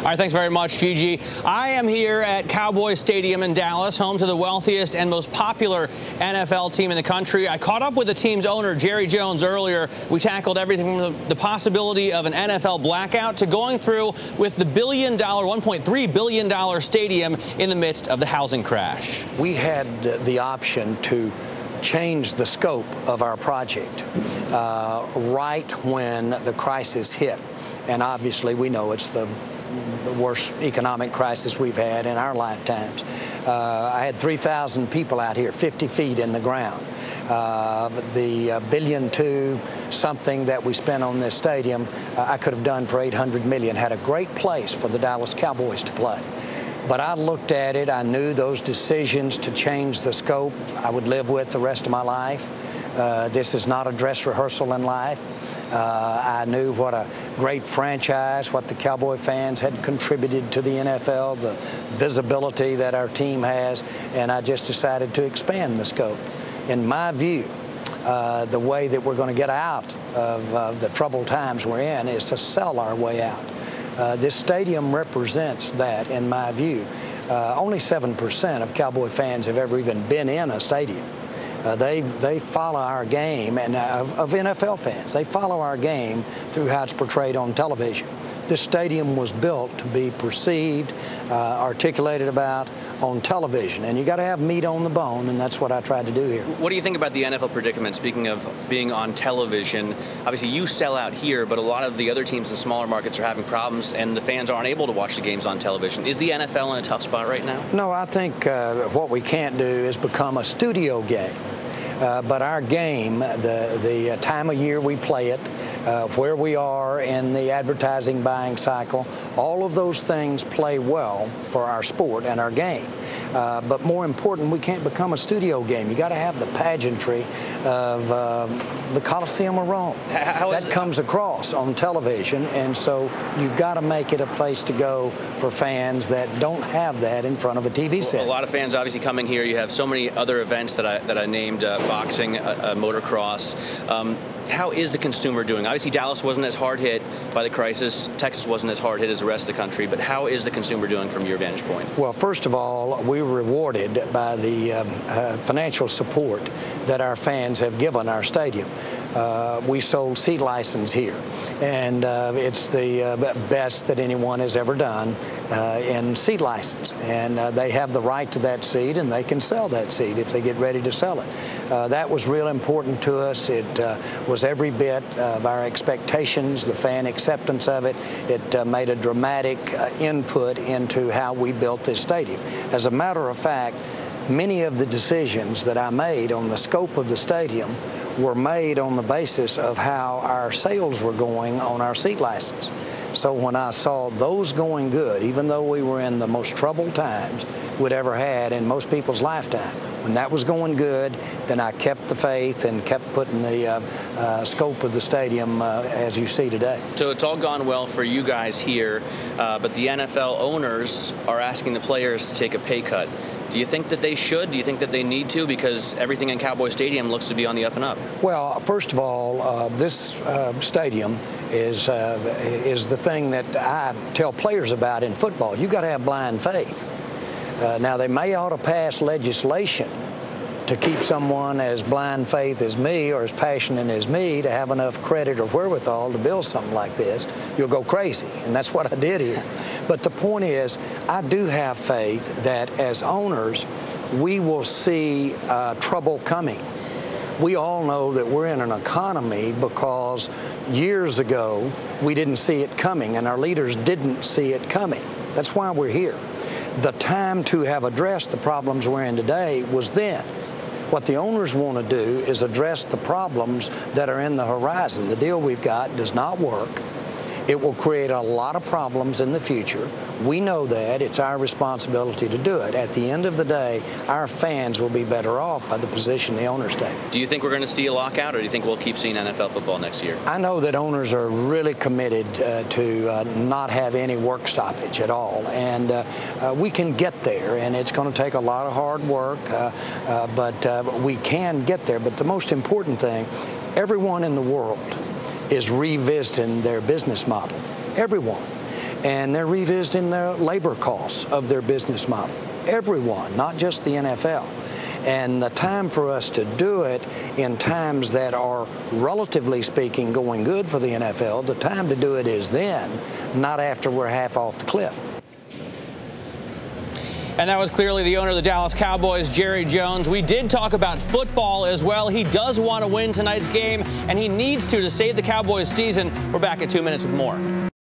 All right, thanks very much, Gigi. I am here at Cowboys Stadium in Dallas, home to the wealthiest and most popular NFL team in the country. I caught up with the team's owner, Jerry Jones, earlier. We tackled everything from the possibility of an NFL blackout to going through with the $1.3 billion stadium in the midst of the housing crash. We had the option to change the scope of our project right when the crisis hit. And obviously, we know it's the worst economic crisis we've had in our lifetimes. I had 3,000 people out here, 50 feet in the ground. The $1.2 billion something that we spent on this stadium, I could have done for $800 million. Had a great place for the Dallas Cowboys to play. But I looked at it, I knew those decisions to change the scope I would live with the rest of my life. This is not a dress rehearsal in life. I knew what a great franchise, what the Cowboy fans had contributed to the NFL, the visibility that our team has, and I just decided to expand the scope. In my view, the way that we're going to get out of the troubled times we're in is to sell our way out. This stadium represents that, in my view. Only 7% of Cowboy fans have ever even been in a stadium. They follow our game, and of NFL fans, they follow our game through how it's portrayed on television. This stadium was built to be perceived, articulated about on television, and you got to have meat on the bone, and that's what I tried to do here. What do you think about the NFL predicament? Speaking of being on television, obviously you sell out here, but a lot of the other teams in smaller markets are having problems, and the fans aren't able to watch the games on television. Is the NFL in a tough spot right now? No, I think what we can't do is become a studio game. But our game, the time of year we play it, where we are in the advertising buying cycle, all of those things play well for our sport and our game. But more important, we can't become a studio game. You got to have the pageantry of the Coliseum of Rome. That comes across on television, and so you've got to make it a place to go for fans that don't have that in front of a TV set. Well, a lot of fans obviously coming here. You have so many other events that I named, boxing, motocross. How is the consumer doing? Obviously, Dallas wasn't as hard hit by the crisis. Texas wasn't as hard hit as the rest of the country. But how is the consumer doing from your vantage point? Well, first of all, we were rewarded by the financial support that our fans have given our stadium. We sold seat license here, and it's the best that anyone has ever done in seat license. And they have the right to that seat, and they can sell that seat if they get ready to sell it. That was real important to us. It was every bit of our expectations, the fan acceptance of it. It made a dramatic input into how we built this stadium. As a matter of fact, many of the decisions that I made on the scope of the stadium were made on the basis of how our sales were going on our seat license. So when I saw those going good, even though we were in the most troubled times we'd ever had in most people's lifetime, when that was going good, then I kept the faith and kept putting the scope of the stadium as you see today. So it's all gone well for you guys here, but the NFL owners are asking the players to take a pay cut. Do you think that they should? Do you think that they need to? Because everything in Cowboy Stadium looks to be on the up and up. Well, first of all, this stadium is the thing that I tell players about in football. You got to have blind faith. Now, they may ought to pass legislation to keep someone as blind faith as me or as passionate as me to have enough credit or wherewithal to build something like this. You'll go crazy, and that's what I did here. But the point is, I do have faith that as owners, we will see trouble coming. We all know that we're in an economy because years ago, we didn't see it coming, and our leaders didn't see it coming. That's why we're here. The time to have addressed the problems we're in today was then. What the owners want to do is address the problems that are in the horizon. The deal we've got does not work. It will create a lot of problems in the future. We know that. It's our responsibility to do it. At the end of the day, our fans will be better off by the position the owners take. Do you think we're going to see a lockout, or do you think we'll keep seeing NFL football next year? I know that owners are really committed to not have any work stoppage at all. And we can get there, and it's going to take a lot of hard work, but we can get there. But the most important thing, everyone in the world is revisiting their business model. Everyone. and they're revisiting the labor costs of their business model. Everyone, not just the NFL. And the time for us to do it in times that are, relatively speaking, going good for the NFL, the time to do it is then, not after we're half off the cliff. And that was clearly the owner of the Dallas Cowboys, Jerry Jones. We did talk about football as well. He does want to win tonight's game, and he needs to save the Cowboys season. We're back in 2 minutes with more.